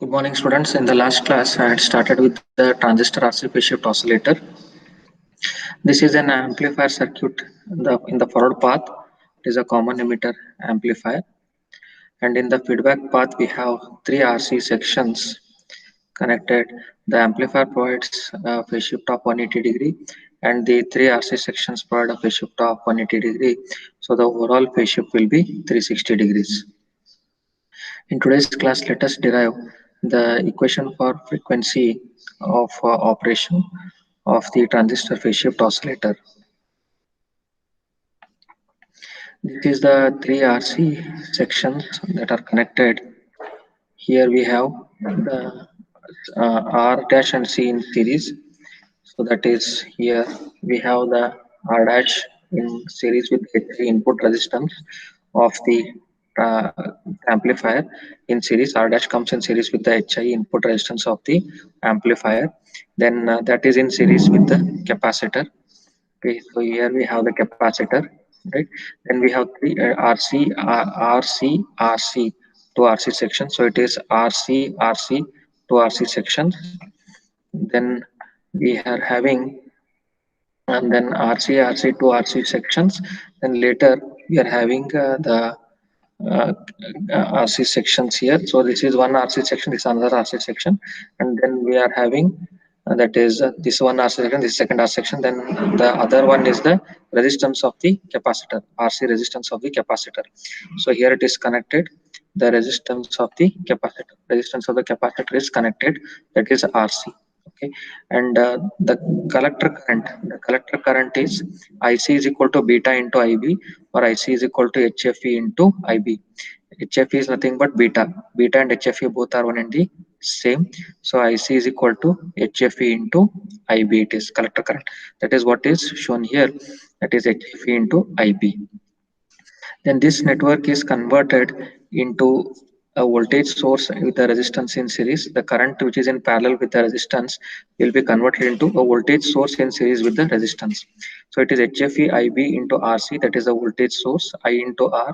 Good morning, students. In the last class, I had started with the transistor RC phase shift oscillator. This is an amplifier circuit in the forward path. It is a common emitter amplifier. And in the feedback path, we have three RC sections connected. The amplifier provides a phase shift of 180 degree, and the three RC sections provide a phase shift of 180 degree. So the overall phase shift will be 360 degrees. In today's class, let us derive the equation for frequency of operation of the transistor phase shift oscillator. This is the three RC sections that are connected. Here we have the R dash and C in series. So that is here we have the R dash in series with the input resistance of the uh, amplifier in series. R dash comes in series with the HI input resistance of the amplifier. Then that is in series with the capacitor. Okay, so here we have the capacitor, right? Then we have three RC, two RC sections. So it is RC, two RC sections. Then we are having and then RC, two RC sections. Then later we are having the uh, RC sections here. So this is one RC section, this is another RC section, and then we are having that is this one RC section, this second RC section. Then the other one is the resistance of the capacitor, RC resistance of the capacitor. So here it is connected. The resistance of the capacitor, resistance of the capacitor is connected. That is RC. Okay, and the collector current is IC is equal to beta into IB, or IC is equal to HFE into IB. HFE is nothing but beta. Beta and HFE both are one and the same. So IC is equal to HFE into IB. It is collector current. That is what is shown here. That is HFE into IB. Then this network is converted into a voltage source with the resistance in series. The current which is in parallel with the resistance will be converted into a voltage source in series with the resistance. So it is HFE IB into RC, that is the voltage source, I into R.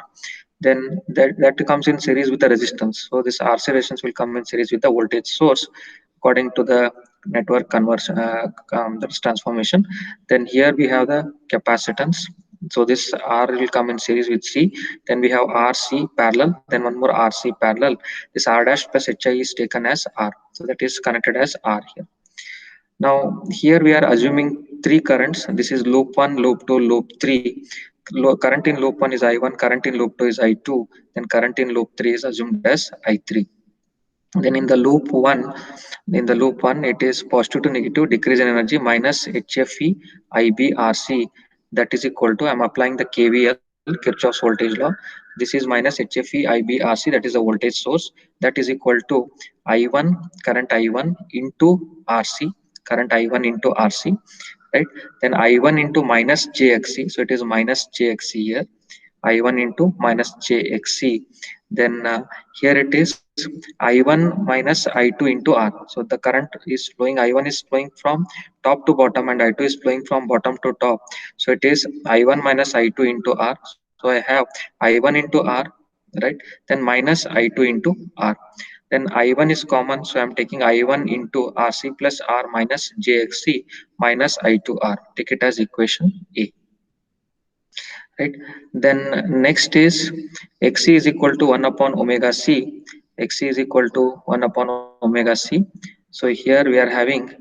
Then that comes in series with the resistance. So this RC resistance will come in series with the voltage source according to the network conversion, that's transformation. Then here we have the capacitance. So this R will come in series with C. Then we have RC parallel, then one more RC parallel. This R dash plus HI is taken as R. So that is connected as R here. Now here we are assuming three currents. This is loop 1, loop 2, loop 3. Current in loop 1 is I1, current in loop 2 is I2, then current in loop 3 is assumed as I3. Then in the loop one, it is positive to negative decrease in energy minus HFE IB RC. That is equal to, I'm applying the KVL, Kirchhoff's voltage law. This is minus HFE IB RC, that is the voltage source. That is equal to I1, current I1 into RC, current I1 into RC, right? Then I1 into minus JXC. So it is minus JXC here. I1 into minus JXC. Then here it is I1 minus I2 into R. So the current is flowing, I1 is flowing from top to bottom and I2 is flowing from bottom to top. So it is I1 minus I2 into R. So I have I1 into R, right? Then minus I2 into R. Then I1 is common, so I'm taking I1 into RC plus R minus JXC minus I2R. Take it as equation A, right? Then next is Xc is equal to 1 upon omega C. Xc is equal to 1 upon omega C. So here we are having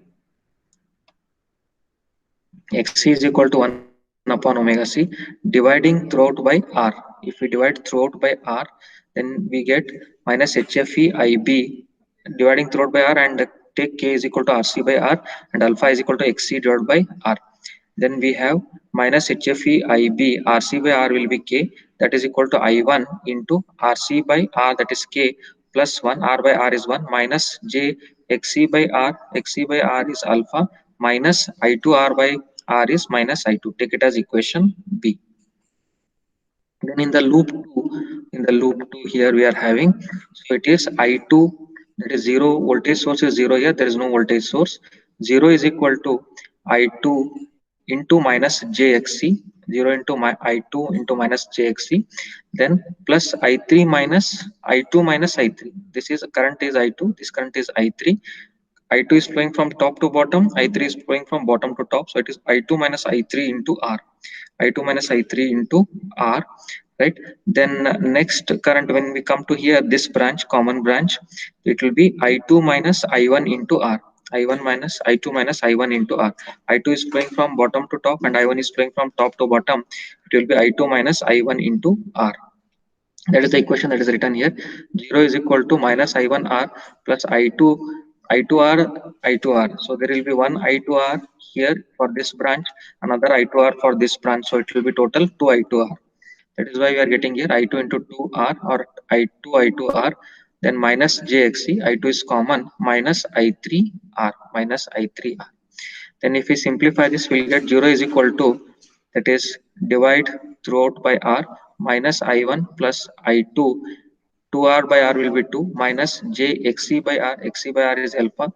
Xc is equal to 1 upon omega C dividing throughout by R. If we divide throughout by R, then we get minus HFE IB dividing throughout by R, and take K is equal to RC by R, and alpha is equal to Xc divided by R. Then we have minus HFE IB, RC by R will be K, that is equal to I1 into RC by R, that is K, plus 1, R by R is 1, minus J XC by R, XC by R is alpha, minus I2 R by R is minus I2. Take it as equation B. Then in the loop 2 here we are having, so it is I2, that is 0, voltage source is 0 here, there is no voltage source. 0 is equal to I2 into minus JXC, 0 into my I2 into minus JXC, then plus I3 minus I2 minus I3. This is current is I2, this current is I3. I2 is flowing from top to bottom, I3 is flowing from bottom to top, so it is I2 minus I3 into R. I2 minus I3 into R, right? Then next current, when we come to here, this branch, common branch, it will be I2 minus I1 into R. I1 minus I2 minus I1 into R. I2 is flowing from bottom to top and I1 is flowing from top to bottom. It will be I2 minus I1 into R. That is the equation that is written here. 0 is equal to minus I1R plus I2R, I2R. So there will be one I2R here for this branch, another I2R for this branch. So it will be total 2 I2R. That is why we are getting here I2 into 2R or I2R, then minus JXC, I2 is common, minus I3R, minus I3R. Then if we simplify this, we'll get 0 is equal to, that is divide throughout by R, minus I1 plus I2, 2R by R will be 2, minus JXC by R, XC by R is alpha,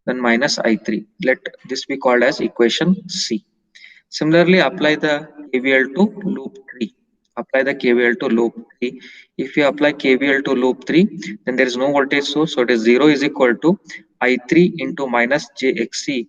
then minus I3. Let this be called as equation C. Similarly, apply the KVL to loop 3. Apply the KVL to loop 3. If you apply KVL to loop 3, then there is no voltage source. So it is 0 is equal to I3 into minus JXC.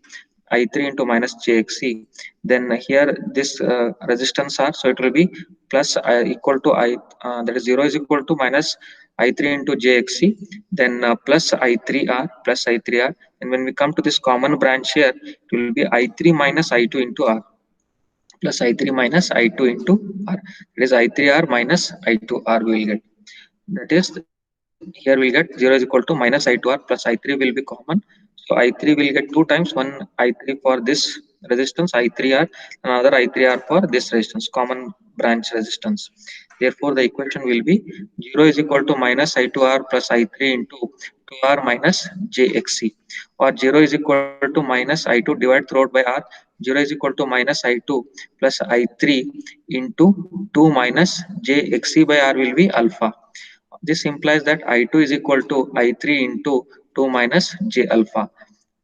I3 into minus JXC. Then here this resistance R. So it will be plus equal to that is 0 is equal to minus I3 into JXC. Then plus I3R plus I3R. And when we come to this common branch here, it will be I3 minus I2 into R plus I3 minus I2 into R. It is I3R minus I2R we will get. That is, here we'll get 0 is equal to minus I2R plus I3 will be common. So I3 will get two times, one I3 for this resistance I3R, another I3R for this resistance, common branch resistance. Therefore, the equation will be 0 is equal to minus I2R plus I3 into 2R minus JXC, or 0 is equal to minus I2 divided throughout by R. 0 is equal to minus I2 plus I3 into 2 minus JXC by R will be alpha. This implies that I2 is equal to I3 into 2 minus J alpha.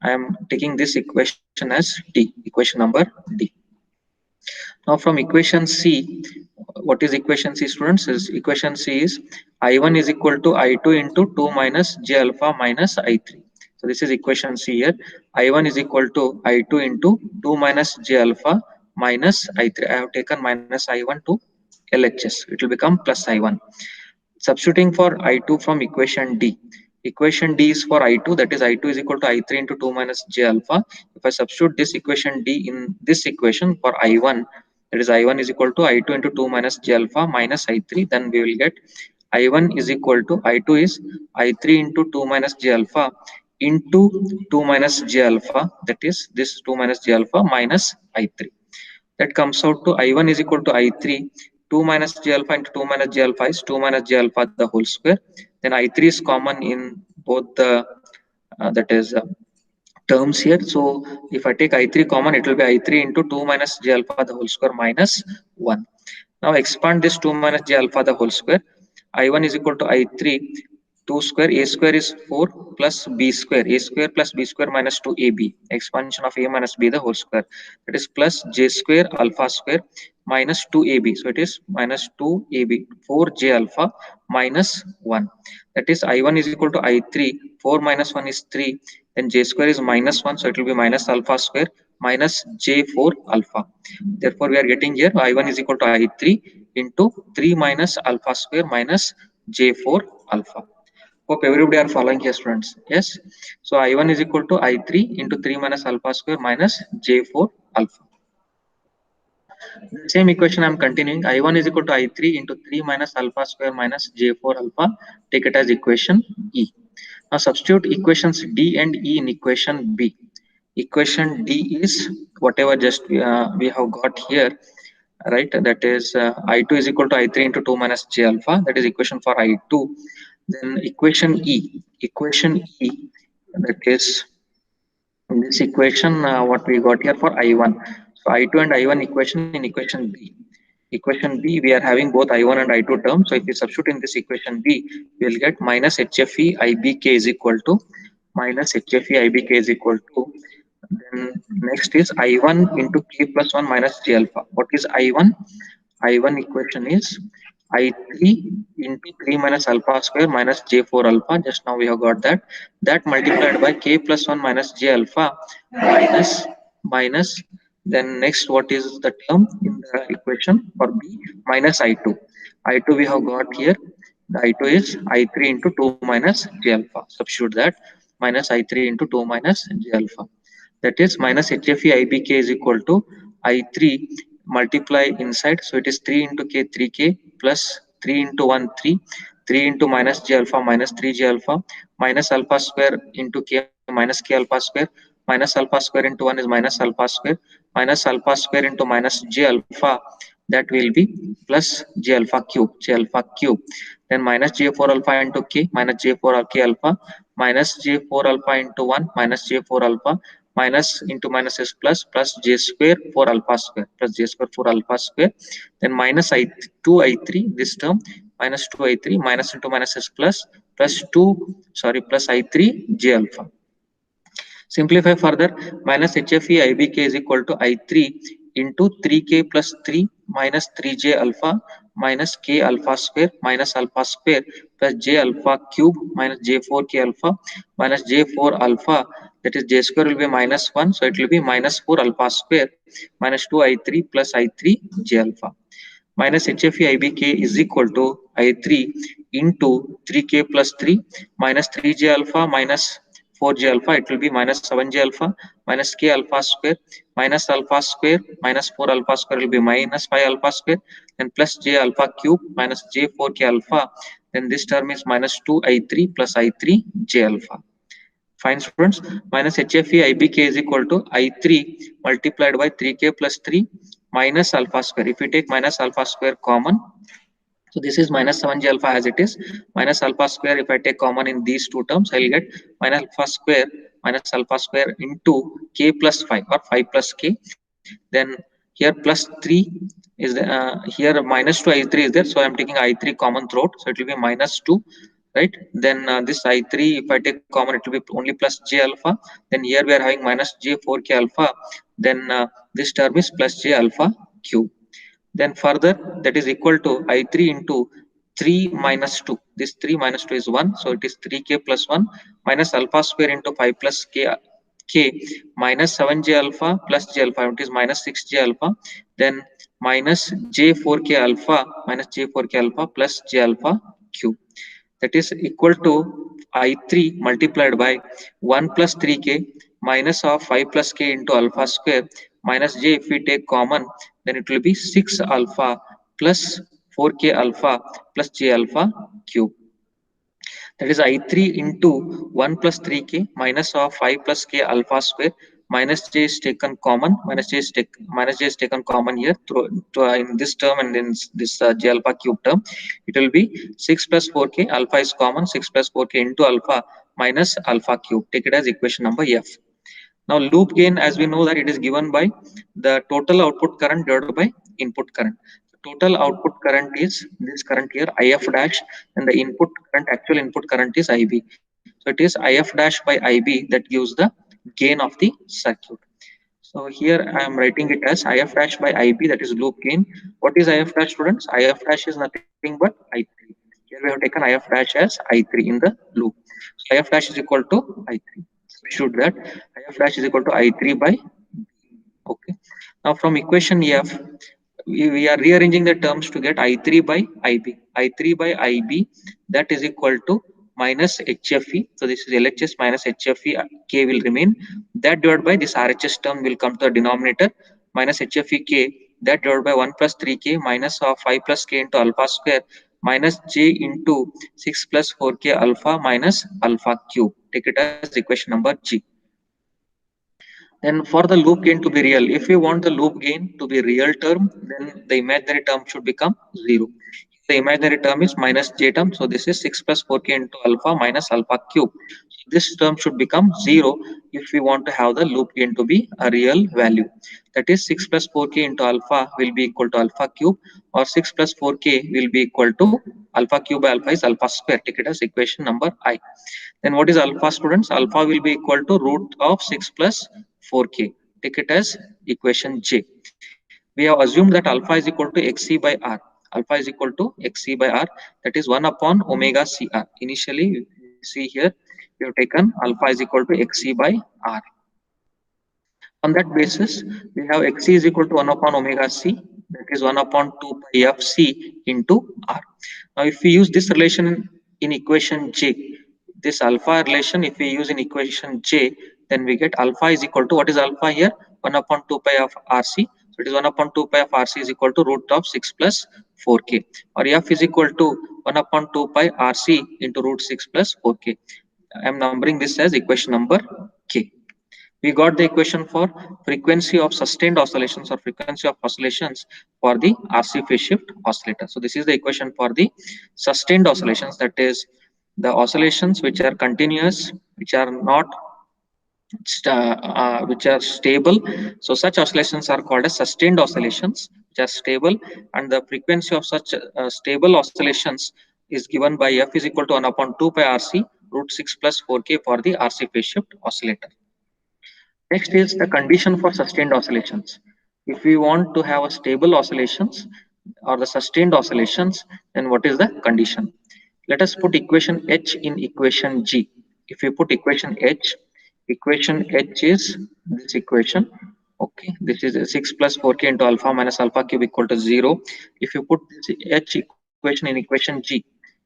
I am taking this equation as D, equation number D. Now from equation C, what is equation C, students? Is equation C is I1 is equal to I2 into 2 minus J alpha minus I3. So this is equation C here. I1 is equal to I2 into 2 minus J alpha minus I3. I have taken minus I1 to LHS. It will become plus I1. Substituting for I2 from equation D. Equation D is for I2, that is I2 is equal to I3 into 2 minus J alpha. If I substitute this equation D in this equation for I1, that is I1 is equal to I2 into 2 minus J alpha minus I3, then we will get I1 is equal to I2 is I3 into 2 minus J alpha into 2 minus J alpha, that is this 2 minus J alpha minus I3. That comes out to I1 is equal to I3. 2 minus J alpha into 2 minus J alpha is 2 minus J alpha the whole square. Then I3 is common in both the that is terms here. So if I take I3 common, it will be I3 into 2 minus J alpha the whole square minus 1. Now expand this 2 minus J alpha the whole square. I1 is equal to I3 2 square, a square is 4 plus b square, a square plus b square minus 2ab, expansion of a minus b the whole square, that is plus j square alpha square minus 2ab, so it is minus 2ab, 4j alpha minus 1, that is I1 is equal to I3, 4 minus 1 is 3, then j square is minus 1, so it will be minus alpha square minus j4 alpha. Therefore we are getting here I1 is equal to I3 into 3 minus alpha square minus j4 alpha. Hope everybody are following here, students. Yes. So I1 is equal to I3 into 3 minus alpha square minus J4 alpha. The same equation I am continuing. I1 is equal to I3 into 3 minus alpha square minus J4 alpha. Take it as equation E. Now substitute equations D and E in equation B. Equation D is whatever just we have got here, right? That is I2 is equal to I3 into 2 minus J alpha. That is equation for I2. Then equation E, that is in this equation what we got here for I1. So I2 and I1 equation in equation B. equation B, we are having both I1 and I2 terms. So if we substitute in this equation B, we will get minus HFE IBK is equal to minus HFE IBK is equal to. Then next is I1 into K plus 1 minus J alpha. What is I1? I1 equation is I3 into 3 minus alpha square minus J4 alpha. Just now we have got that. That multiplied by K plus 1 minus J alpha minus. Then next, what is the term in the equation for B? Minus I2. I2 we have got here. The I2 is I3 into 2 minus J alpha. Substitute that. Minus I3 into 2 minus J alpha. That is minus HFE IBK is equal to I3 multiply inside. So it is 3 into K, 3K plus 3 into 1, 3. 3 into minus J alpha minus 3J alpha minus alpha square into K minus K alpha square minus alpha square into 1 is minus alpha square minus alpha square into minus J alpha, that will be plus J alpha cube. Then minus J4 alpha into K minus J4 K alpha minus J4 alpha into 1 minus J4 alpha minus into minus is plus J square 4 alpha square plus J square 4 alpha square. Then minus I2 I3, this term minus 2 I3 minus into minus is plus 2, sorry, plus I3 J alpha. Simplify further, minus HFE IBK is equal to I3 into 3K plus 3 minus 3J alpha minus K alpha square plus J alpha cube minus J4K alpha minus J4 alpha, that is J square will be minus 1, so it will be minus 4 alpha square minus 2 I3 plus I3 J alpha. Minus HFE IBK is equal to I3 into 3K plus 3 minus 3J alpha minus 4J alpha. It will be minus 7J alpha minus K alpha square minus 4 alpha square will be minus 5 alpha square, then plus J alpha cube minus J4K alpha. Then this term is minus 2 I3 plus I3 J alpha. Fine students, minus HFE IBK is equal to I3 multiplied by 3K plus 3 minus alpha square. If we take minus alpha square common, so this is minus 7J alpha as it is. Minus alpha square, if I take common in these two terms, I will get minus alpha square into K plus 5 or 5 plus K. Then here plus 3 is the, here minus 2 I3 is there. So I am taking I3 common throughout. So it will be minus 2, right? Then this I3, if I take common, it will be only plus J alpha. Then here we are having minus J4K alpha. Then this term is plus J alpha cube. Then further, that is equal to I3 into 3 minus 2. This 3 minus 2 is 1. So it is 3K plus 1 minus alpha square into 5 plus K minus 7J alpha plus J alpha. It is minus 6J alpha. Then minus J4K alpha minus J4K alpha plus J alpha cube. That is equal to I3 multiplied by 1 plus 3K minus of 5 plus K into alpha square minus J, if we take common, then it will be 6 alpha plus 4K alpha plus J alpha cube. That is I3 into 1 plus 3K minus of 5 plus K alpha square minus J is taken common, minus J is taken common here in this term and in this J alpha cube term. It will be 6 plus 4K, alpha is common, 6 plus 4K into alpha minus alpha cube. Take it as equation number F. Now loop gain, as we know that it is given by the total output current divided by input current. Total output current is this current here, IF dash, and the input current, actual input current is IB. So it is IF dash by IB that gives the gain of the circuit. So here I am writing it as IF dash by IB, that is loop gain. What is IF dash, students? IF dash is nothing but I3. Here we have taken IF dash as I3 in the loop. So IF dash is equal to I3. Substitute that. IF dash is equal to I3 by B. Okay. Now from equation F, we are rearranging the terms to get I3 by IB. I3 by IB, that is equal to minus HFE. So this is LHS minus HFE, K will remain. That divided by this RHS term will come to the denominator, minus HFE K, that divided by 1 plus 3K minus of 5 plus K into alpha square minus J into 6 plus 4K alpha minus alpha cube. Take it as equation number G. Then for the loop gain to be real, if we want the loop gain to be real term, then the imaginary term should become 0. The imaginary term is minus j term. So this is 6 plus 4k into alpha minus alpha cube. So this term should become 0 if we want to have the loop gain to be a real value. That is 6 plus 4k into alpha will be equal to alpha cube, or 6 plus 4k will be equal to alpha cube by alpha is alpha square. Take it as equation number I. Then what is alpha, students? Alpha will be equal to root of 6 plus 4k. Take it as equation J. We have assumed that alpha is equal to xc by r. Alpha is equal to xc by r, that is 1 upon omega cr. Initially, you see here, we have taken alpha is equal to xc by r. On that basis, we have xc is equal to 1 upon omega c, that is 1 upon 2 pi of c into r. Now, if we use this relation in equation J, this alpha relation, if we use in equation J, then we get alpha is equal to, what is alpha here? 1 upon 2 pi of rc. So it is 1 upon 2 pi of rc is equal to root of 6 plus 4k. Or f is equal to 1 upon 2 pi rc into root 6 plus 4k. I am numbering this as equation number k. We got the equation for frequency of sustained oscillations or frequency of oscillations for the RC phase shift oscillator. So this is the equation for the sustained oscillations, that is the oscillations which are continuous, which are not which are stable. So such oscillations are called as sustained oscillations, which are stable, and the frequency of such stable oscillations is given by f is equal to 1 upon 2 pi rc root 6 plus 4k for the RC phase shift oscillator. Next is the condition for sustained oscillations. If we want to have a stable oscillations or the sustained oscillations, then what is the condition? Let us put equation H in equation G. If we put equation H is this equation. Okay, this is 6 plus 4k into alpha minus alpha cube equal to 0. If you put this H equation in equation G,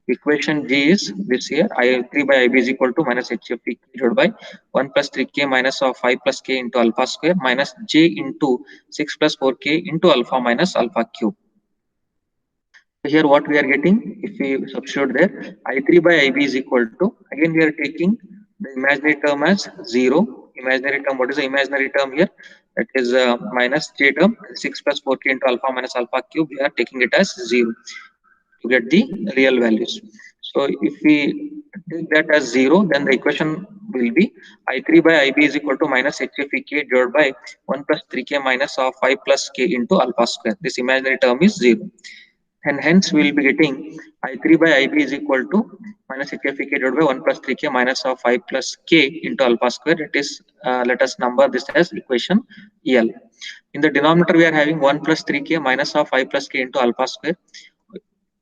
equation G is this here, I3 by IB is equal to minus HFE divided by 1 plus 3k minus of 5 plus k into alpha square minus j into 6 plus 4k into alpha minus alpha cube. So here what we are getting, if we substitute there, I3 by IB is equal to, again we are taking the imaginary term as 0. Imaginary term, what is the imaginary term here? That is minus j term, 6 plus 4k into alpha minus alpha cube, we are taking it as 0 to get the real values. So if we take that as 0, then the equation will be I3 by IB is equal to minus HFK divided by 1 plus 3k minus of 5 plus k into alpha square. This imaginary term is 0. And hence we will be getting I3 by IB is equal to minus HFK divided by 1 plus 3k minus of 5 plus k into alpha square. It is, let us number this as equation EL. In the denominator, we are having 1 plus 3k minus of 5 plus k into alpha square,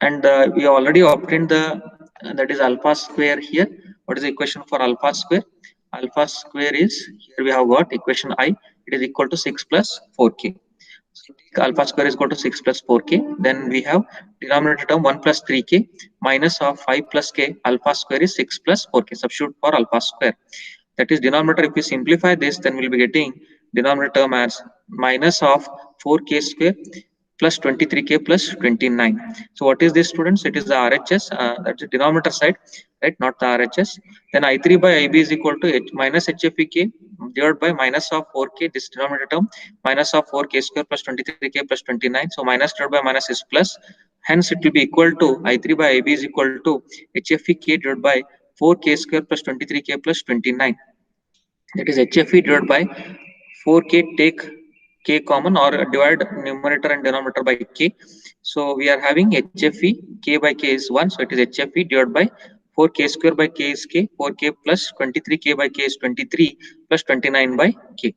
and we already obtained the that is alpha square here. What is the equation for alpha square? Alpha square is, here we have got equation I, it is equal to 6 plus 4k. So take alpha square is equal to 6 plus 4k, then we have denominator term 1 plus 3k minus of 5 plus k, alpha square is 6 plus 4k. Substitute for alpha square, that is denominator, if we simplify this, then we'll be getting denominator term as minus of 4k square plus 23k plus 29. So what is this, students? It is the RHS, that's the denominator side, right, not the RHS. Then I3 by IB is equal to H minus HFK divided by minus of 4k, this denominator term, minus of 4k square plus 23k plus 29. So minus divided by minus is plus. Hence it will be equal to I3 by IB is equal to HFK divided by 4k square plus 23k plus 29. That is HFE divided by 4k, take k common or divide numerator and denominator by k. So we are having HFE, k by k is 1, so it is HFE divided by 4k square by k is k, 4k plus 23k by k is 23 plus 29 by k.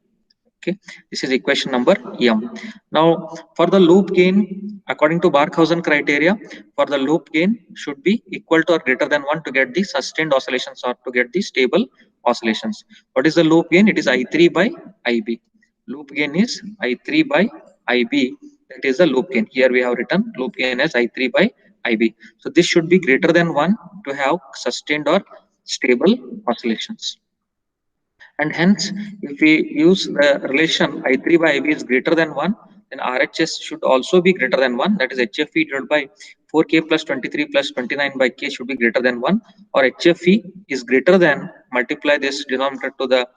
Okay, this is equation number M. Now for the loop gain, according to Barkhausen criteria, for the loop gain should be equal to or greater than 1 to get the sustained oscillations or to get the stable oscillations. What is the loop gain? It is I3 by IB. Loop gain is I3 by IB. That is the loop gain. Here we have written loop gain as I3 by IB. So this should be greater than 1 to have sustained or stable oscillations. And hence, if we use the relation I3 by IB is greater than 1, then RHS should also be greater than 1. That is HFE divided by 4k plus 23 plus 29 by k should be greater than 1. Or HFE is greater than, multiply this denominator to the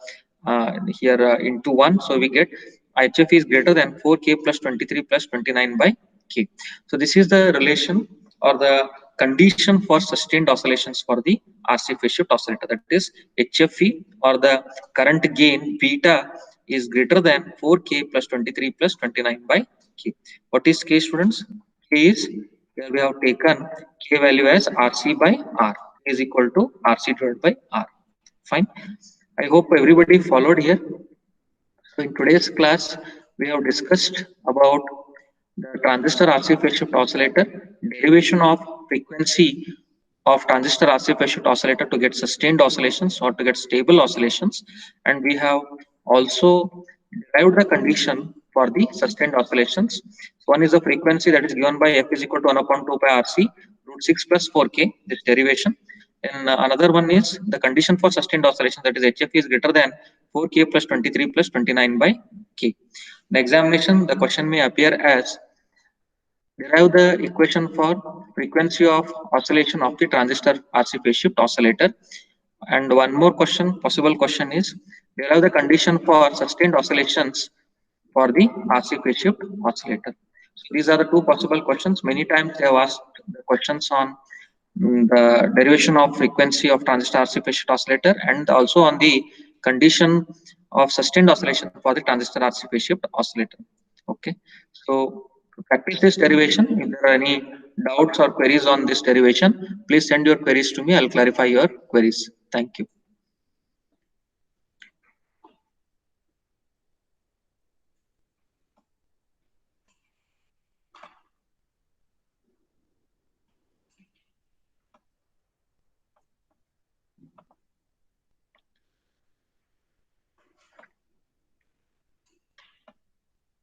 here into 1. So we get HFE is greater than 4k plus 23 plus 29 by k. So this is the relation or the condition for sustained oscillations for the RC phase shift oscillator, that is HFE, or the current gain beta is greater than 4k plus 23 plus 29 by k. What is k, students? K is, here we have taken k value as RC by R, is equal to RC divided by R. Fine. I hope everybody followed here. So in today's class, we have discussed about the transistor RC phase shift oscillator, derivation of frequency of transistor RC phase shift oscillator to get sustained oscillations or to get stable oscillations, and we have also derived the condition for the sustained oscillations. So one is the frequency that is given by f is equal to 1 upon 2 pi RC root 6 plus 4k, this derivation. And another one is the condition for sustained oscillation, that is HF is greater than 4k plus 23 plus 29 by k. The examination, the question may appear as derive the equation for frequency of oscillation of the transistor RC phase shift oscillator. And one more question, possible question is derive the condition for sustained oscillations for the RC phase shift oscillator. So these are the two possible questions. Many times they have asked the questions on the derivation of frequency of transistor RC phase shift oscillator and also on the condition of sustained oscillation for the transistor RC phase shift oscillator. Okay, so to practice this derivation, if there are any doubts or queries on this derivation, please send your queries to me. I'll clarify your queries. Thank you.